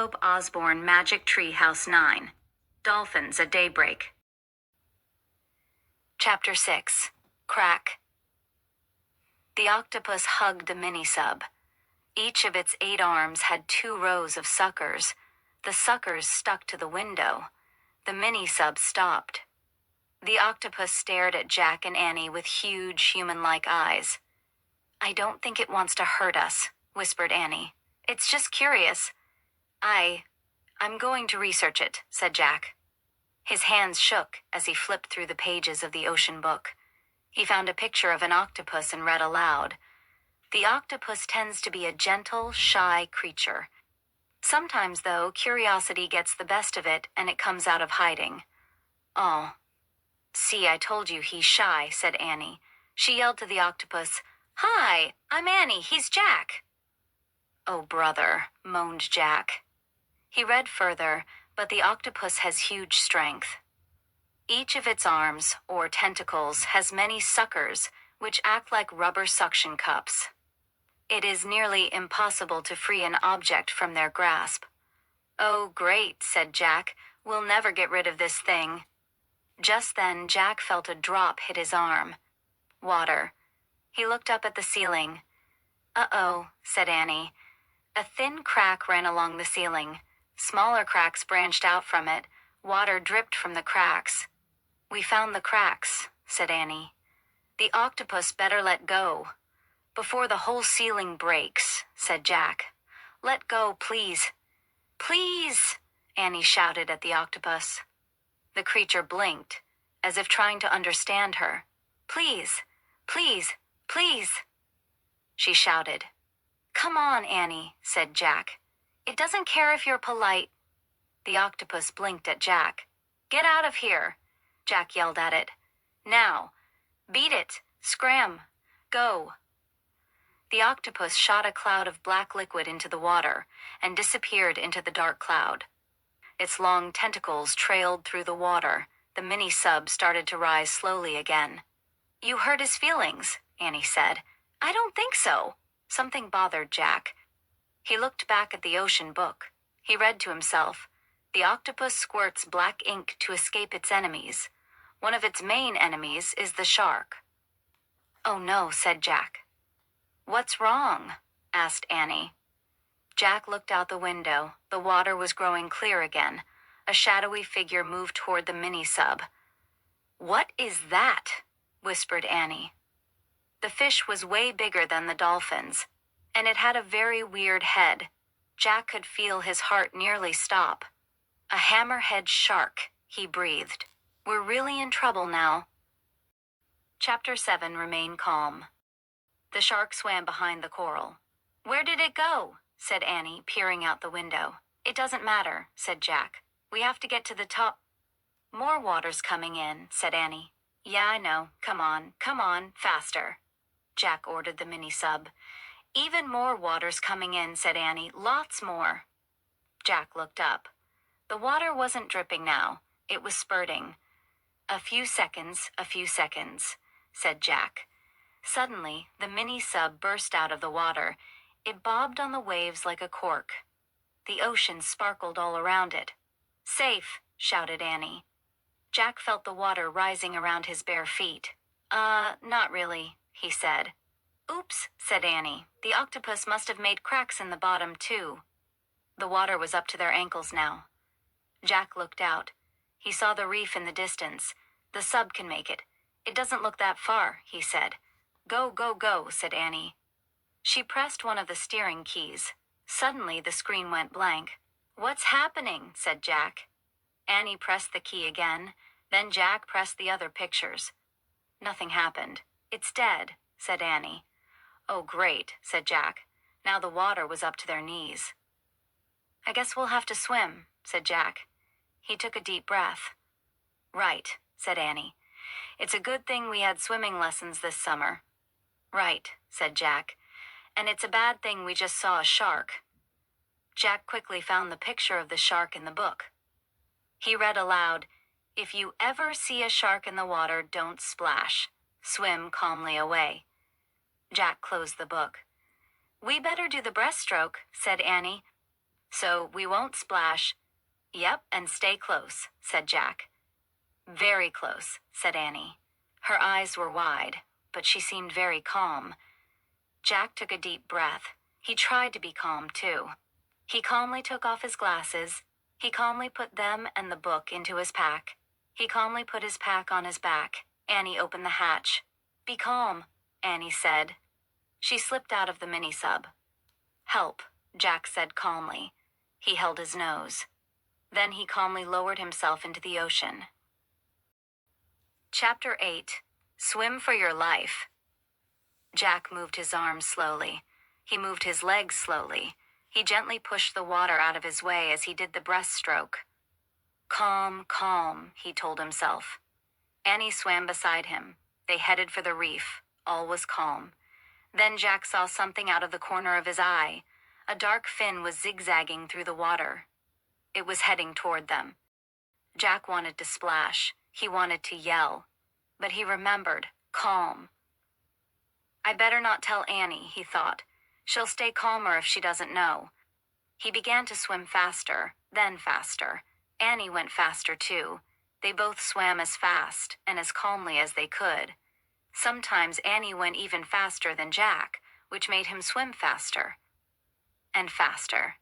Jacob Osborne Magic Treehouse 9. Dolphins at Daybreak. Chapter 6. Crack. The octopus hugged the mini-sub. Each of its 8 arms had 2 rows of suckers. The suckers stuck to the window. The mini-sub stopped. The octopus stared at Jack and Annie with huge human-like eyes. "I don't think it wants to hurt us," whispered Annie. "It's just curious." I'm going to research it," said Jack. His hands shook as he flipped through the pages of the ocean book. He found a picture of an octopus and read aloud. The octopus tends to be a gentle, shy creature. Sometimes, though, curiosity gets the best of it and it comes out of hiding. "Oh. See, I told you he's shy," said Annie. She yelled to the octopus, "Hi, I'm Annie, he's Jack." "Oh, brother," moaned Jack. He read further, but the octopus has huge strength. Each of its arms, or tentacles, has many suckers, which act like rubber suction cups. It is nearly impossible to free an object from their grasp. "Oh, great," said Jack. "We'll never get rid of this thing." Just then, Jack felt a drop hit his arm. Water. He looked up at the ceiling. "Uh-oh," said Annie. A thin crack ran along the ceiling. Smaller cracks branched out from it. Water dripped from the cracks. "We found the cracks," said Annie. "The octopus better let go." "Before the whole ceiling breaks," said Jack. "Let go, please." "Please," Annie shouted at the octopus. The creature blinked, as if trying to understand her. "Please, please, please," she shouted. "Come on, Annie," said Jack. "It doesn't care if you're polite." The octopus blinked at Jack. "Get out of here," Jack yelled at it. "Now. Beat it. Scram. Go." The octopus shot a cloud of black liquid into the water and disappeared into the dark cloud. Its long tentacles trailed through the water. The mini-sub started to rise slowly again. "You hurt his feelings," Annie said. "I don't think so." Something bothered Jack. He looked back at the ocean book. He read to himself, "The octopus squirts black ink to escape its enemies. One of its main enemies is the shark." "Oh no," said Jack. "What's wrong?" asked Annie. Jack looked out the window. The water was growing clear again. A shadowy figure moved toward the mini-sub. "What is that?" whispered Annie. The fish was way bigger than the dolphins, and it had a very weird head. Jack could feel his heart nearly stop. "A hammerhead shark," he breathed. "We're really in trouble now." Chapter 7. Remain calm. The shark swam behind the coral. "Where did it go?" said Annie, peering out the window. "It doesn't matter," said Jack. "We have to get to the top." "More water's coming in," said Annie. "Yeah, I know. Come on, faster," Jack ordered the mini-sub. "Even more water's coming in," said Annie. "Lots more." Jack looked up. The water wasn't dripping now. It was spurting. A few seconds, said Jack. Suddenly, the mini-sub burst out of the water. It bobbed on the waves like a cork. The ocean sparkled all around it. "Safe," shouted Annie. Jack felt the water rising around his bare feet. Not really," he said. "Oops," said Annie. "The octopus must have made cracks in the bottom, too." The water was up to their ankles now. Jack looked out. He saw the reef in the distance. "The sub can make it. It doesn't look that far," he said. "Go, go, go," said Annie. She pressed one of the steering keys. Suddenly, the screen went blank. "What's happening?" said Jack. Annie pressed the key again. Then Jack pressed the other pictures. Nothing happened. "It's dead," said Annie. "Oh, great," said Jack. Now the water was up to their knees. "I guess we'll have to swim," said Jack. He took a deep breath. "Right," said Annie. "It's a good thing we had swimming lessons this summer." "Right," said Jack. "And it's a bad thing we just saw a shark." Jack quickly found the picture of the shark in the book. He read aloud, "If you ever see a shark in the water, don't splash. Swim calmly away." Jack closed the book. "We better do the breaststroke," said Annie. So we won't splash. Yep, and stay close, said Jack. Very close, said Annie. Her eyes were wide, but she seemed very calm. Jack took a deep breath. He tried to be calm, too. He calmly took off his glasses. He calmly put them and the book into his pack. He calmly put his pack on his back. Annie opened the hatch. Be calm, Annie said. She slipped out of the mini-sub. Help, Jack said calmly. He held his nose. Then he calmly lowered himself into the ocean. Chapter 8. Swim for your life. Jack moved his arms slowly. He moved his legs slowly. He gently pushed the water out of his way as he did the breaststroke. Calm, calm, he told himself. Annie swam beside him. They headed for the reef. All was calm. Then Jack saw something out of the corner of his eye. A dark fin was zigzagging through the water. It was heading toward them. Jack wanted to splash. He wanted to yell. But he remembered, calm. I better not tell Annie, he thought. She'll stay calmer if she doesn't know. He began to swim faster, then faster. Annie went faster too. They both swam as fast and as calmly as they could. Sometimes Annie went even faster than Jack, which made him swim faster. And faster.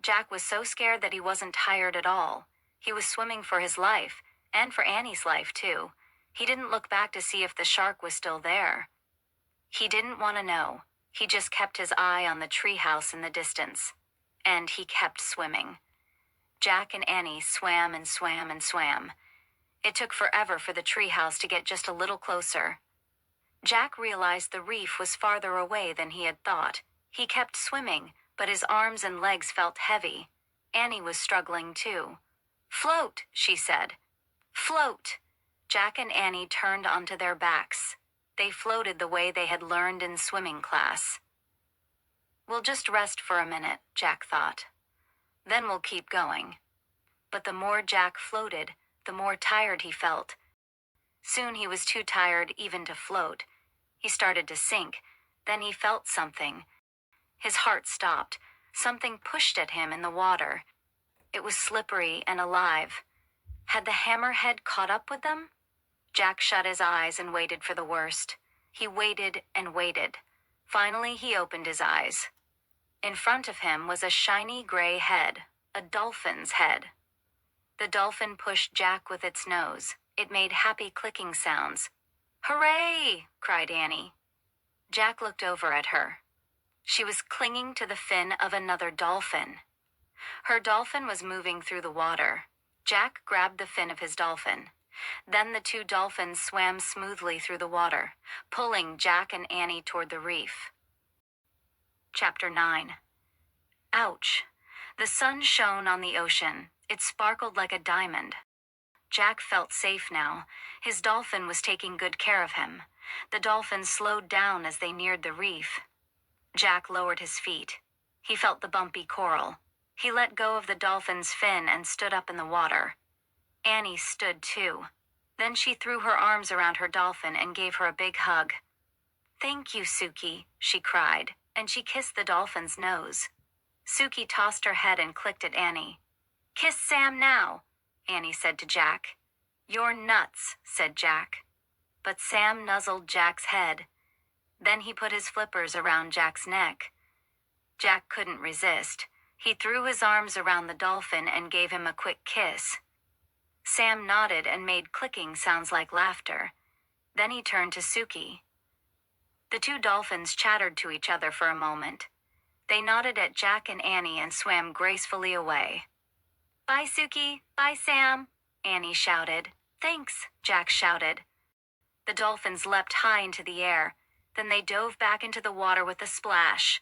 Jack was so scared that he wasn't tired at all. He was swimming for his life, and for Annie's life too. He didn't look back to see if the shark was still there. He didn't want to know. He just kept his eye on the treehouse in the distance. And he kept swimming. Jack and Annie swam and swam and swam. It took forever for the treehouse to get just a little closer. Jack realized the reef was farther away than he had thought. He kept swimming, but his arms and legs felt heavy. Annie was struggling too. Float, she said. Float. Jack and Annie turned onto their backs. They floated the way they had learned in swimming class. We'll just rest for a minute, Jack thought. Then we'll keep going. But the more Jack floated, the more tired he felt. Soon he was too tired even to float. He started to sink. Then he felt something. His heart stopped. Something pushed at him in the water. It was slippery and alive. Had the hammerhead caught up with them? Jack shut his eyes and waited for the worst. He waited and waited. Finally, he opened his eyes. In front of him was a shiny gray head, a dolphin's head. The dolphin pushed Jack with its nose. It made happy clicking sounds. Hooray! Cried Annie. Jack looked over at her. She was clinging to the fin of another dolphin. Her dolphin was moving through the water. Jack grabbed the fin of his dolphin. Then the two dolphins swam smoothly through the water, pulling Jack and Annie toward the reef. Chapter 9. Ouch! The sun shone on the ocean. It sparkled like a diamond. Jack felt safe now. His dolphin was taking good care of him. The dolphins slowed down as they neared the reef. Jack lowered his feet. He felt the bumpy coral. He let go of the dolphin's fin and stood up in the water. Annie stood too. Then she threw her arms around her dolphin and gave her a big hug. Thank you, Sukie, she cried, and she kissed the dolphin's nose. Sukie tossed her head and clicked at Annie. Kiss Sam now, Annie said to Jack. You're nuts, said Jack. But Sam nuzzled Jack's head. Then he put his flippers around Jack's neck. Jack couldn't resist. He threw his arms around the dolphin and gave him a quick kiss. Sam nodded and made clicking sounds like laughter. Then he turned to Sukie. The two dolphins chattered to each other for a moment. They nodded at Jack and Annie and swam gracefully away. Bye, Sukie. Bye, Sam, Annie shouted. Thanks, Jack shouted. The dolphins leapt high into the air. Then they dove back into the water with a splash.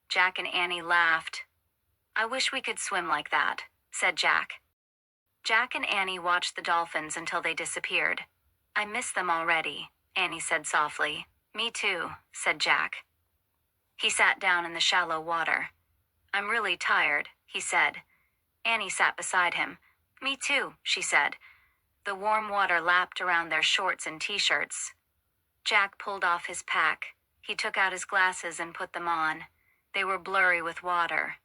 Jack and Annie laughed. I wish we could swim like that, said Jack. Jack and Annie watched the dolphins until they disappeared. I miss them already, Annie said softly. Me too, said Jack. He sat down in the shallow water. I'm really tired, he said. Annie sat beside him. Me too, she said. The warm water lapped around their shorts and t-shirts. Jack pulled off his pack. He took out his glasses and put them on. They were blurry with water.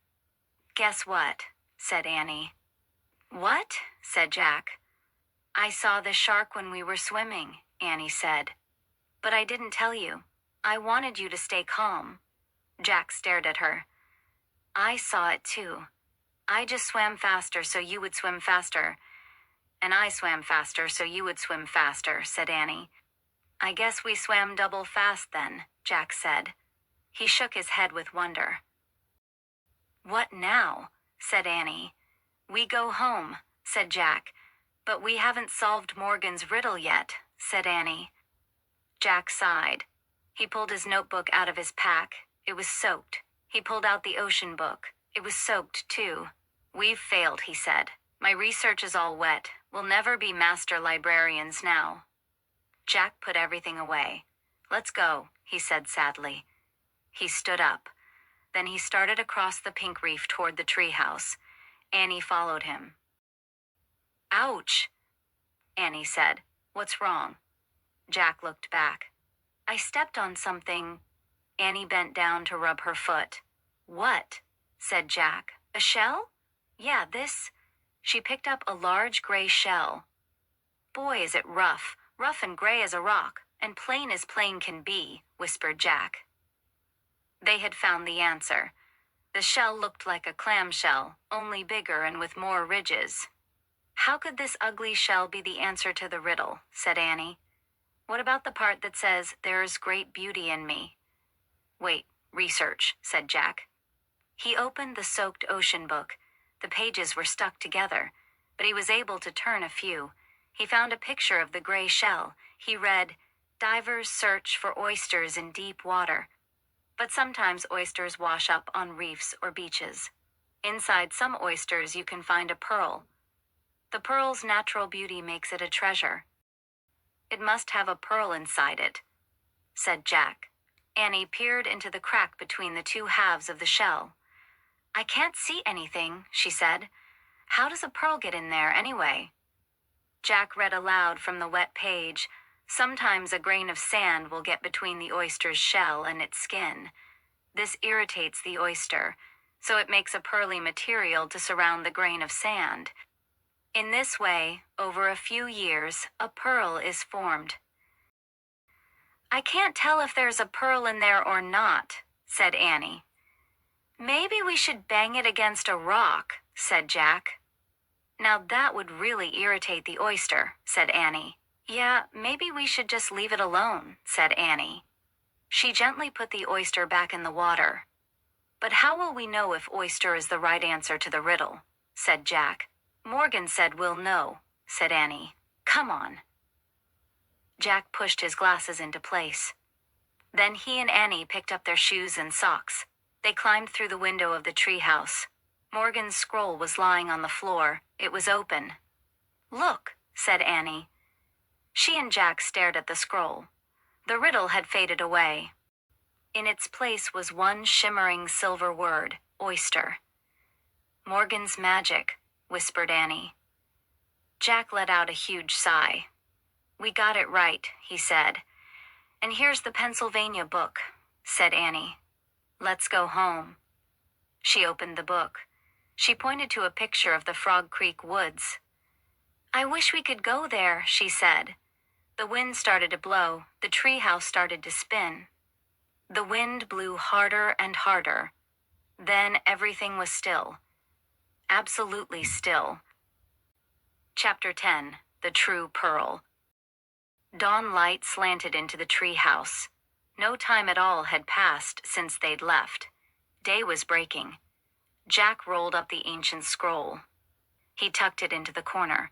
Guess what? Said Annie. What? Said Jack. I saw the shark when we were swimming, Annie said. But I didn't tell you. I wanted you to stay calm. Jack stared at her. I saw it too. I just swam faster so you would swim faster. And I swam faster so you would swim faster, said Annie. I guess we swam double fast then, Jack said. He shook his head with wonder. What now? Said Annie. We go home, said Jack. But we haven't solved Morgan's riddle yet, said Annie. Jack sighed. He pulled his notebook out of his pack. It was soaked. He pulled out the ocean book. It was soaked, too. We've failed, he said. My research is all wet. We'll never be master librarians now. Jack put everything away. Let's go, he said sadly. He stood up. Then he started across the pink reef toward the treehouse. Annie followed him. Ouch, Annie said. What's wrong? Jack looked back. I stepped on something. Annie bent down to rub her foot. What? Said Jack. A shell? Yeah, this. She picked up a large gray shell. Boy, is it rough and gray as a rock, and plain as plain can be, whispered Jack. They had found the answer. The shell looked like a clamshell, only bigger and with more ridges. How could this ugly shell be the answer to the riddle? Said Annie. What about the part that says, there's great beauty in me? Wait, research, said Jack. He opened the soaked ocean book. The pages were stuck together, but he was able to turn a few. He found a picture of the gray shell. He read, divers search for oysters in deep water. But sometimes oysters wash up on reefs or beaches. Inside some oysters you can find a pearl. The pearl's natural beauty makes it a treasure. It must have a pearl inside it, said Jack. Annie peered into the crack between the two halves of the shell. I can't see anything, she said. How does a pearl get in there anyway? Jack read aloud from the wet page. Sometimes a grain of sand will get between the oyster's shell and its skin. This irritates the oyster, so it makes a pearly material to surround the grain of sand. In this way, over a few years, a pearl is formed. I can't tell if there's a pearl in there or not, said Annie. Maybe we should bang it against a rock, said Jack. Now that would really irritate the oyster, said Annie. Yeah, maybe we should just leave it alone, said Annie. She gently put the oyster back in the water. But how will we know if oyster is the right answer to the riddle? Said Jack. Morgan said we'll know, said Annie. Come on. Jack pushed his glasses into place. Then he and Annie picked up their shoes and socks. They climbed through the window of the treehouse. Morgan's scroll was lying on the floor. It was open. Look, said Annie. She and Jack stared at the scroll. The riddle had faded away. In its place was one shimmering silver word, oyster. Morgan's magic, whispered Annie. Jack let out a huge sigh. We got it right, he said. And here's the Pennsylvania book, said Annie. Let's go home. She opened the book. She pointed to a picture of the Frog Creek woods. I wish we could go there, she said. The wind started to blow. The treehouse started to spin. The wind blew harder and harder. Then everything was still. Absolutely still. Chapter 10, The True Pearl. Dawn light slanted into the treehouse. No time at all had passed since they'd left. Day was breaking. Jack rolled up the ancient scroll. He tucked it into the corner.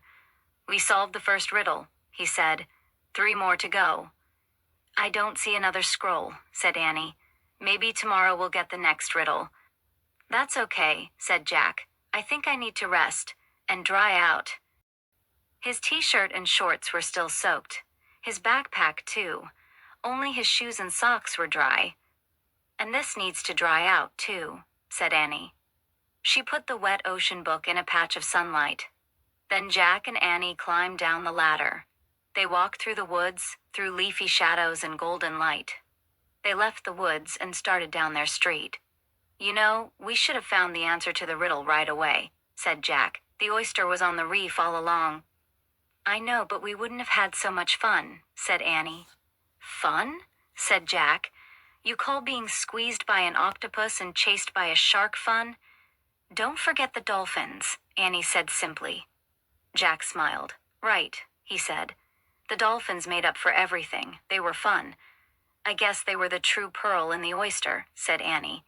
We solved the first riddle, he said. 3 more to go. I don't see another scroll, said Annie. Maybe tomorrow we'll get the next riddle. That's okay, said Jack. I think I need to rest and dry out. His t-shirt and shorts were still soaked. His backpack, too. Only his shoes and socks were dry. And this needs to dry out, too, said Annie. She put the wet ocean book in a patch of sunlight. Then Jack and Annie climbed down the ladder. They walked through the woods, through leafy shadows and golden light. They left the woods and started down their street. You know, we should have found the answer to the riddle right away, said Jack. The oyster was on the reef all along. I know, but we wouldn't have had so much fun, said Annie. Fun? Said Jack. You call being squeezed by an octopus and chased by a shark fun? Don't forget the dolphins, Annie said simply. Jack smiled. Right, he said. The dolphins made up for everything. They were fun. I guess they were the true pearl in the oyster, said Annie.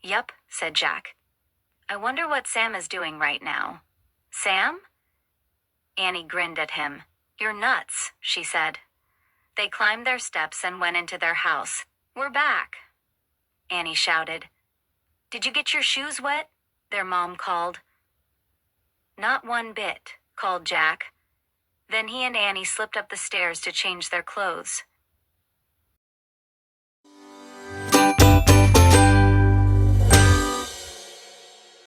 Yup, said Jack. I wonder what Sam is doing right now. Sam? Annie grinned at him. You're nuts, she said. They climbed their steps and went into their house. We're back, Annie shouted. Did you get your shoes wet? Their mom called. Not one bit, called Jack. Then he and Annie slipped up the stairs to change their clothes.